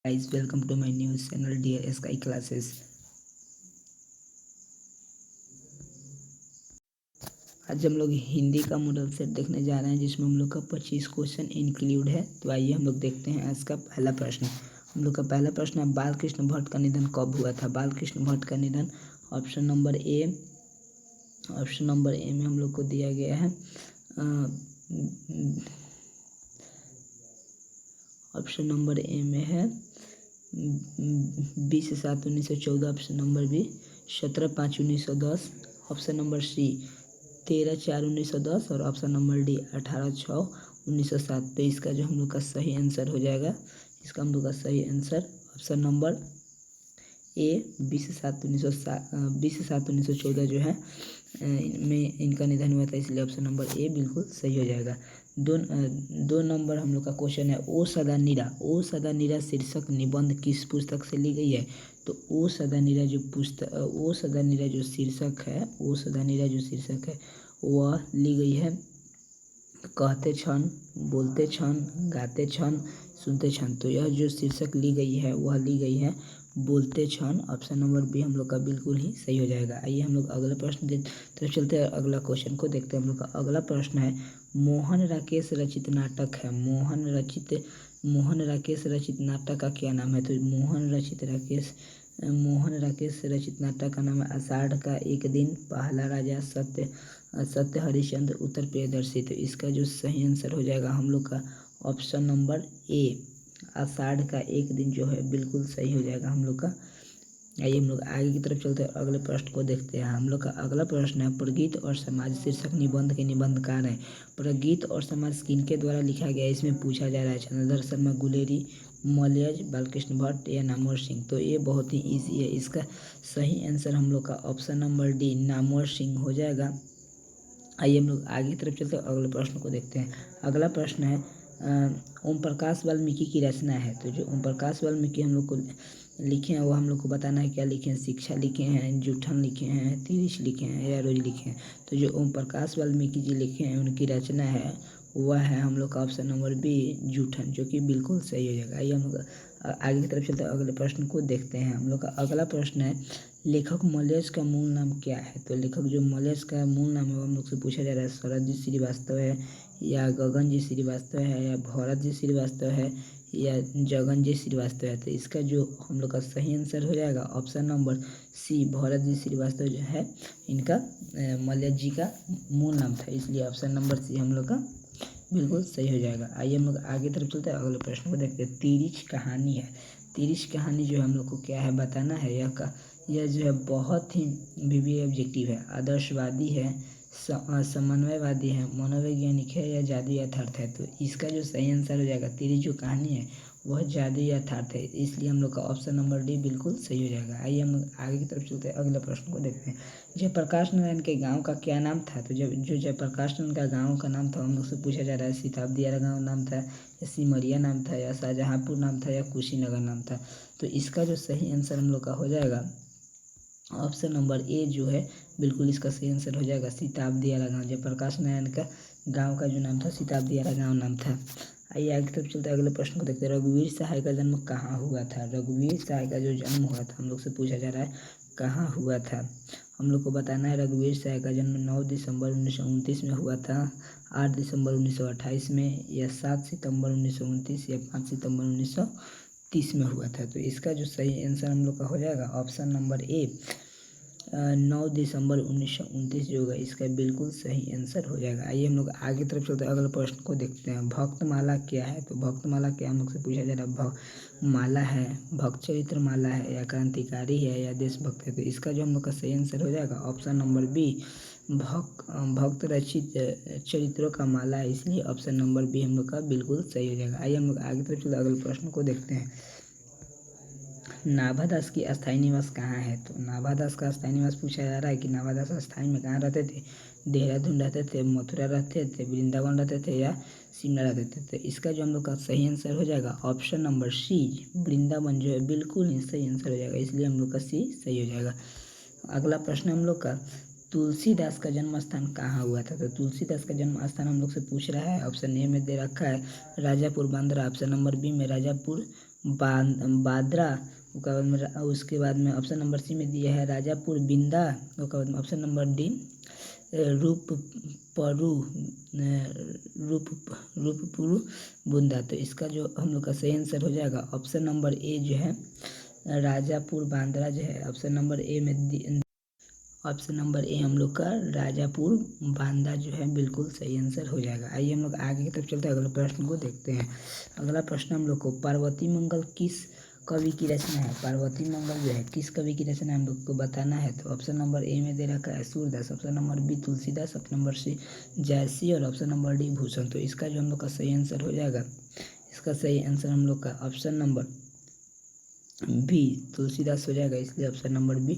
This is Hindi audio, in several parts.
Guys, welcome to my news channel Dear Sky Classes। आज हम लोग हिंदी का मॉडल सेट देखने जा रहे हैं जिसमें हम लोग का 25 क्वेश्चन इंक्लूड है। तो आइए हम लोग देखते हैं आज का पहला प्रश्न। हम लोग का पहला प्रश्न है, बालकृष्ण भट्ट का निधन कब हुआ था। बालकृष्ण भट्ट का निधन ऑप्शन नंबर ए में हम लोग को दिया गया है ऑप्शन नंबर ए में है 20/7/1914। Option number B 17/5/1910। Option number C 13/4/1910 और ऑप्शन नंबर डी 18/6/1907। तो इसका जो हम लोग का सही आंसर हो जाएगा, इसका हम लोग का सही आंसर ऑप्शन नंबर ए 20/7/1914 जो है में इनका निधन हुआ था, इसलिए ऑप्शन नंबर ए बिल्कुल सही हो जाएगा। दो नंबर हम लोग का क्वेश्चन है, ओ सदा नीरा शीर्षक निबंध किस पुस्तक से ली गई है। तो ओ सदा नीरा जो शीर्षक है वह ली गई है कहते क्षण, बोलते क्षण, गाते क्षण, सुनते क्षण। तो यह जो शीर्षक ली गई है वह ली गई है बोलते क्षण। ऑप्शन नंबर बी हम लोग का बिल्कुल ही सही हो जाएगा। आइए हम लोग अगला प्रश्न की तरफ चलते हैं, अगला क्वेश्चन को देखते हैं। हम लोग का अगला प्रश्न है, मोहन राकेश रचित नाटक है। मोहन राकेश रचित नाटक का क्या नाम है। तो मोहन राकेश रचित नाटक का नाम है आषाढ़ का एक दिन, पहला राजा, सत्य हरिश्चंद्र, उत्तर प्रियदर्शी। तो इसका जो सही आंसर हो जाएगा हम लोग का ऑप्शन नंबर ए आषाढ़ का एक दिन जो है बिल्कुल सही हो जाएगा हम लोग का। आइए हम लोग आगे की तरफ चलते हैं, अगले प्रश्न को देखते हैं। हम लोग का अगला प्रश्न है, प्रगीत और समाज शीर्षक निबंध के निबंधकार हैं। प्रगीत और समाज किनके द्वारा लिखा गया है, इसमें पूछा जा रहा है। चंद्रधर शर्मा, गुलेरी, मलयज, बालकृष्ण भट्ट या नामवर सिंह। तो ये बहुत ही ईजी है, इसका सही आंसर हम लोग का option number D Namvar Singh हो जाएगा। आइए हम लोग आगे की तरफ चलते हैं, अगले प्रश्न को देखते हैं। अगला प्रश्न है, ओम प्रकाश वाल्मीकि की रचना है। तो जो ओम प्रकाश वाल्मीकि हम लोग को लिखे हैं वो हम लोग को बताना है क्या लिखे हैं। शिक्षा लिखे हैं, जूठन लिखे हैं, तिरिश लिखे हैं या रोज लिखे हैं। तो जो ओम प्रकाश वाल्मीकि जी लिखे हैं उनकी रचना है वह है हम लोग का ऑप्शन नंबर बी जूठन, जो कि बिल्कुल सही हो जाएगा। आइए हम लोग आगे की तरफ चलते हैं, अगले प्रश्न को देखते हैं। हम लोग का अगला प्रश्न है, लेखक मलयज का मूल नाम क्या है। तो लेखक जो मलयज का मूल नाम है वो हम लोग से पूछा जा रहा है। शरद जी श्रीवास्तव है या गगन जी श्रीवास्तव है या भरत जी श्रीवास्तव है या जगन जी श्रीवास्तव है। तो इसका जो हम लोग का सही आंसर हो जाएगा ऑप्शन नंबर सी भरत जी श्रीवास्तव जो है इनका मलयज जी का मूल नाम था, इसलिए ऑप्शन नंबर सी हम लोग का बिल्कुल सही हो जाएगा। आइए हम लोग आगे तरफ चलते हैं, अगले प्रश्न को देखते हैं। तिरिच कहानी है। तिरिच कहानी जो है हम लोग को क्या है बताना है। यह जो है बहुत ही विवि ऑब्जेक्टिव है, आदर्शवादी है, समन्वयवादी है, मनोवैज्ञानिक है या जादू यथार्थ है। तो इसका जो सही आंसर हो जाएगा, तिरिच जो कहानी है वह जादू यथार्थ है, इसलिए हम लोग का ऑप्शन नंबर डी बिल्कुल सही हो जाएगा। आइए हम लोग आगे की तरफ चलते हैं, अगले प्रश्न को देखते हैं। जयप्रकाश नारायण के गांव का क्या नाम था। तो जो जयप्रकाश नारायण का गांव का नाम था हम लोग से पूछा जा रहा है। सीताबदियारा गांव नाम था या सिमरिया नाम था या शाहजहाँपुर नाम था या कुशीनगर नाम था। तो इसका जो सही आंसर हम लोग का हो जाएगा ऑप्शन नंबर ए जो है बिल्कुल इसका सही आंसर हो जाएगा सीताबदियारा गाँव। जयप्रकाश नारायण का गाँव का जो नाम था सीताबदियारा गाँव नाम था। आइए आगे तरफ चलते हैं, अगले प्रश्न को देखते हैं। रघुवीर सहाय का जन्म कहाँ हुआ था। रघुवीर सहाय का जो जन्म हुआ था हम लोग से पूछा जा रहा है कहाँ हुआ था। हम लोग को बताना है रघुवीर सहाय का जन्म 9 दिसंबर 1929 में हुआ था, 8 दिसंबर 1928 में या 7 सितंबर 1929 या 5 सितंबर 1930 में हुआ था। तो इसका जो सही आंसर हम लोग का हो जाएगा ऑप्शन नंबर ए 9 दिसंबर 1929 जो होगा इसका बिल्कुल सही आंसर हो जाएगा। आइए हम लोग आगे तरफ चलते हैं, अगले प्रश्न को देखते हैं। भक्तमाला क्या है। तो भक्तमाला क्या हम लोग से पूछा जा रहा है। माला है, भक्त चरित्र माला है या क्रांतिकारी है या देशभक्त है। तो इसका जो हम लोग का सही आंसर हो जाएगा ऑप्शन नंबर बी भक्त रचित चरित्रों का माला है, इसलिए ऑप्शन नंबर बी हम लोग का बिल्कुल सही हो जाएगा। आइए हम लोग आगे तरफ चलते अगले प्रश्न को देखते हैं। नाभादास की अस्थायी निवास कहाँ है। तो नाभादास का अस्थायी निवास पूछा जा रहा है कि नाभादास अस्थायी में कहाँ रहते थे। देहरादून रहते थे, मथुरा रहते थे, वृंदावन रहते थे या शिमला रहते थे। तो इसका जो हम लोग का सही आंसर हो जाएगा ऑप्शन नंबर सी वृंदावन जो है बिल्कुल ही सही आंसर हो जाएगा, इसलिए हम लोग का सी सही हो जाएगा। अगला प्रश्न हम लोग का, तुलसीदास का जन्म स्थान कहाँ हुआ था। तो तुलसीदास का जन्म स्थान हम लोग से पूछ रहा है। ऑप्शन ए में दे रखा है Rajapur Bandra, option number B में राजापुर बाद्रा, उसके बाद में ऑप्शन नंबर सी में दिया है राजापुर बिंदा, उसके बाद में option number D Rooppur Rooppur बुंदा। तो इसका जो हम लोग का सही आंसर हो जाएगा ऑप्शन नंबर ए जो है राजापुर बांद्रा जो है ऑप्शन नंबर ए में ऑप्शन नंबर ए हम लोग का राजापुर बांदा जो है बिल्कुल सही आंसर हो जाएगा। आइए हम लोग आगे की तरफ चलते हैं, अगले प्रश्न को देखते हैं। अगला प्रश्न हम लोग को पार्वती मंगल किस कवि की रचना है? पार्वती मंगल जो है किस कवि की रचना हम लोग को बताना है। तो ऑप्शन नंबर ए में दे रखा है Surdas, option number B Tulsidas, option number C Jaisi और ऑप्शन नंबर डी भूषण। तो इसका जो हम लोग का सही आंसर हो जाएगा, इसका सही आंसर हम लोग का ऑप्शन नंबर बी तुलसीदास हो जाएगा, इसलिए ऑप्शन नंबर बी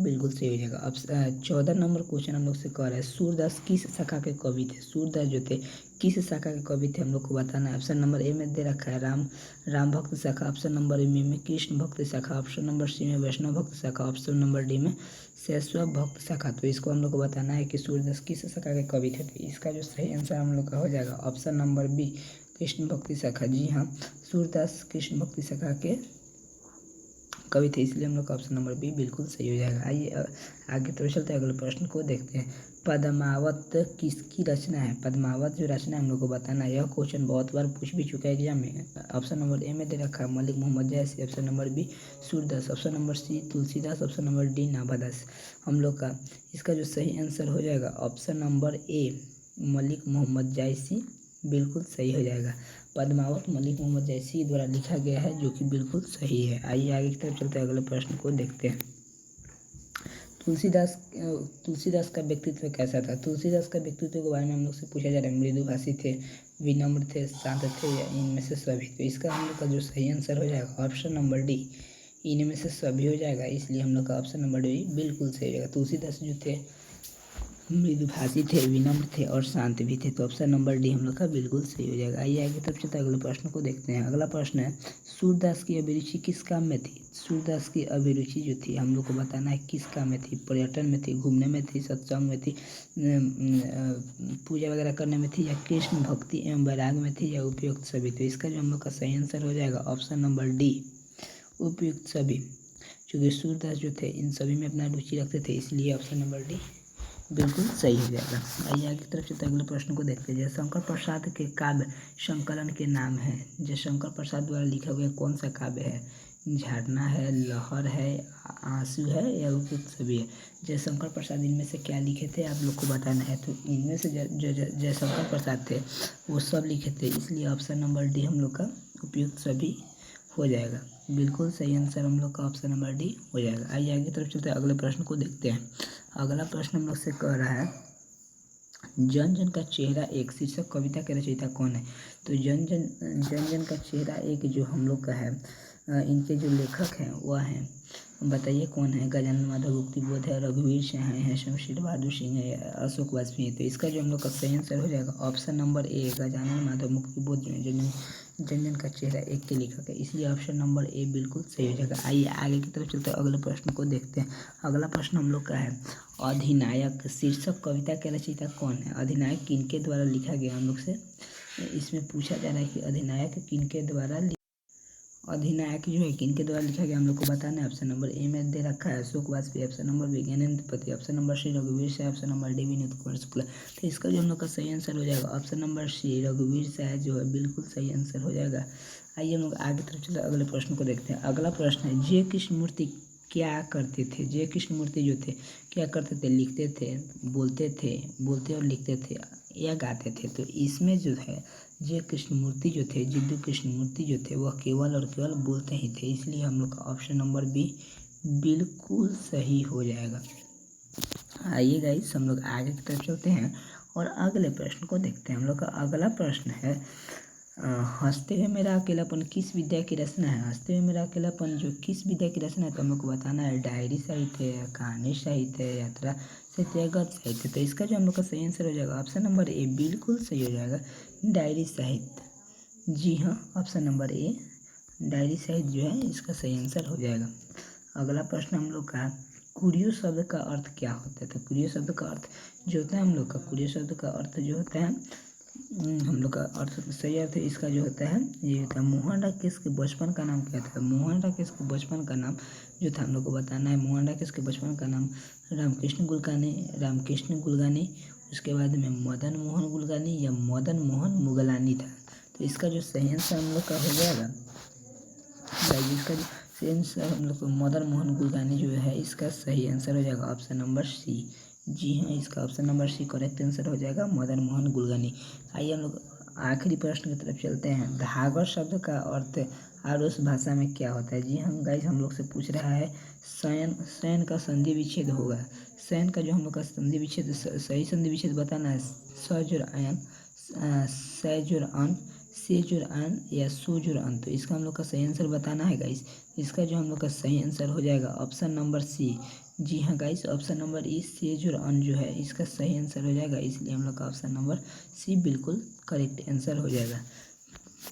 बिल्कुल सही हो जाएगा। अब 14 नंबर क्वेश्चन हम लोग से कह रहा है सूरदास किस शाखा के कवि थे? सूरदास जो थे किस शाखा के कवि थे हम लोग को बताना है। ऑप्शन नंबर ए में दे रखा है राम भक्त शाखा, ऑप्शन नंबर बी में कृष्ण भक्त शाखा, ऑप्शन नंबर सी में वैष्णव भक्त शाखा, ऑप्शन नंबर डी में शैशव भक्त शाखा। तो इसको हम लोग को बताना है कि सूरदास किस शाखा के कवि थे। तो इसका जो सही आंसर हम लोग का हो जाएगा ऑप्शन नंबर बी कृष्ण भक्ति शाखा। जी हाँ, सूरदास कृष्ण भक्ति शाखा के कवि थे, इसलिए हम लोग का ऑप्शन नंबर बी बिल्कुल सही हो जाएगा। आइए आगे तो चलते हैं, अगले प्रश्न को देखते हैं। पद्मावत किसकी रचना है? पद्मावत जो रचना हम लोग को बताना है। यह क्वेश्चन बहुत बार पूछ भी चुका है एग्जाम में। ऑप्शन नंबर ए में दे रखा है Malik Mohammad Jaisi, option number B Surdas, option number C Tulsidas, option number D Nabhadas. हम लोग का इसका जो सही आंसर हो जाएगा option number A Malik Mohammad Jaisi बिल्कुल सही हो जाएगा। पद्मावत मलिक मोहम्मद जैसी द्वारा लिखा गया है, जो कि बिल्कुल सही है। आइए आगे की तरफ चलते हैं, अगले प्रश्न को देखते हैं। तुलसीदास का व्यक्तित्व कैसा था? तुलसीदास का व्यक्तित्व के बारे में हम लोग से पूछा जा रहा है। मृदुभाषी थे, विनम्र थे, शांत थे या इनमें से सभी? तो इसका हम लोग का जो सही आंसर हो जाएगा ऑप्शन नंबर डी इनमें से सभी हो जाएगा, इसलिए हम लोग का ऑप्शन नंबर डी बिल्कुल सही हो जाएगा। तुलसीदास जो थे मृदुभाषी थे, विनम्र थे और शांत भी थे। तो ऑप्शन नंबर डी हम लोग का बिल्कुल सही हो जाएगा। आइए आगे तब चलते अगले प्रश्न को देखते हैं। अगला प्रश्न है सूरदास की अभिरुचि किस काम में थी? सूरदास की अभिरुचि जो थी हम लोग को बताना है किस काम में थी। पर्यटन में थी, घूमने में थी, सत्संग में थी, पूजा वगैरह करने में थी, या कृष्ण भक्ति एवं वैराग में थी, या उपयुक्त सभी? तो इसका जो हम लोग का सही आंसर हो जाएगा ऑप्शन नंबर डी उपयुक्त सभी। क्योंकि सूरदास जो थे इन सभी में अपना रुचि रखते थे, इसलिए ऑप्शन नंबर डी बिल्कुल सही हो जाएगा। आइए आगे की तरफ चलते अगले प्रश्न को देखते हैं। जयशंकर प्रसाद के काव्य संकलन के नाम है। जयशंकर प्रसाद द्वारा लिखा हुआ कौन सा काव्य है? झरना है, लहर है, आंसू है या उपयुक्त सभी है? जयशंकर प्रसाद इनमें से क्या लिखे थे आप लोग को बताना है। तो इनमें से जयशंकर प्रसाद थे वो सब लिखे थे, इसलिए ऑप्शन नंबर डी हम लोग का उपयुक्त सभी हो जाएगा। बिल्कुल सही आंसर हम लोग का ऑप्शन नंबर डी हो जाएगा। आइए आगे तरफ चलते हैं, अगले प्रश्न को देखते हैं। अगला प्रश्न हम लोग से कह रहा है जन जन का चेहरा एक शीर्षक कविता के रचयिता कौन है? तो जन जन का चेहरा एक जो हम लोग का है, इनके जो लेखक हैं वह हैं, बताइए कौन है? गजानन माधव मुक्तिबोध है, रघुवीर सहाय है, शमशेर बहादुर सिंह है, अशोक वाजपेयी है? तो इसका जो हम लोग का सही आंसर हो जाएगा ऑप्शन नंबर ए गजानन माधव मुक्तिबोध जो है जन जन का चेहरा एक के लेखक है, इसलिए ऑप्शन नंबर ए बिल्कुल सही हो जाएगा। आइए आगे की तरफ चलते हैं, अगले प्रश्न को देखते हैं। अगला प्रश्न हम लोग का है अधिनायक शीर्षक कविता के रचयिता कौन है? अधिनायक किनके द्वारा लिखा गया हम लोग से इसमें पूछा जा रहा है कि अधिनायक किनके द्वारा अधिनायक जो है किनके द्वारा लिखा गया हम लोग को बताना है। ऑप्शन नंबर ए में दे रखा है Ashok Vajpayee, option number B Gyanendra Pati, option number C रघुवीर Sahay, option number D Vinod Kumar Shukla. तो इसका जो हम लोग का सही आंसर हो जाएगा ऑप्शन नंबर सी रघुवीर साय जो है बिल्कुल सही आंसर हो जाएगा। आइए हम लोग आगे तरफ चलते अगले प्रश्न को देखते हैं। अगला प्रश्न है जय कृष्णमूर्ति क्या करते थे? जय कृष्णमूर्ति जो थे क्या करते थे? लिखते थे, बोलते और लिखते थे या गाते थे? तो इसमें जो है जय कृष्णमूर्ति जो थे, जिद्दू कृष्णमूर्ति जो थे वह केवल और केवल बोलते ही थे, इसलिए हम लोग का ऑप्शन नंबर बी बिल्कुल सही हो जाएगा। आइए गाइस हम लोग आगे की तरफ चलते हैं और अगले प्रश्न को देखते हैं। हम लोग का अगला प्रश्न है हंसते हुए मेरा अकेलापन किस विद्या की रचना है? हंसते हुए मेरा अकेलापन जो किस विद्या की रचना है? तो हम लोग को बताना है डायरी साहित्य, कहानी साहित्य, यात्रा साहित्य, गद्य साहित्य। तो इसका जो हम लोग का सही आंसर हो जाएगा ऑप्शन नंबर ए बिल्कुल सही हो जाएगा डायरी साहित्य। जी हाँ, ऑप्शन नंबर ए डायरी साहित्य जो है इसका सही आंसर हो जाएगा। अगला प्रश्न हम लोग का कुरियो शब्द का अर्थ क्या होता है? तो कुरियो शब्द का अर्थ जो होता है हम लोग का कुरियो शब्द का अर्थ जो होता है हम लोग का अर्थ सही अर्थ इसका जो होता है ये होता है मोहन राकेश के बचपन का नाम क्या था। मोहन राकेश के बचपन का नाम जो था हम लोग को बताना है। मोहन राकेश के बचपन का नाम रामकृष्ण गुलगानी, उसके बाद में मदन मोहन गुलगानी या मदन मोहन मुगलानी था। तो इसका जो सही आंसर हम लोग का हो जाएगा गाइस, इसका जो सही आंसर हम लोग को मदन मोहन गुलगानी जो है इसका सही आंसर हो जाएगा ऑप्शन नंबर सी। जी हाँ, इसका option number C correct answer हो जाएगा मदन मोहन गुलगानी। आइए हम लोग आखिरी प्रश्न की तरफ चलते हैं। धागर शब्द का अर्थ आरुष भाषा में क्या होता है। जी हाँ गाइस, हम लोग से पूछ रहा है शयन, शयन का संधि विच्छेद होगा। शयन का जो हम लोग का संधि विच्छेद सही संधि विच्छेद बताना है। सजुर आयन, सैजुर अन, सेजुर अन या सोजुर अन। तो इसका हम लोग का सही आंसर बताना है गाइस। इसका जो हम लोग का सही आंसर हो जाएगा ऑप्शन नंबर सी। जी हाँ गाइस, ऑप्शन नंबर ई सेजुर अन जो है इसका सही आंसर हो जाएगा, इसलिए हम लोग का ऑप्शन नंबर सी बिल्कुल करेक्ट आंसर हो जाएगा।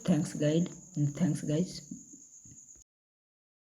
Thanks guys.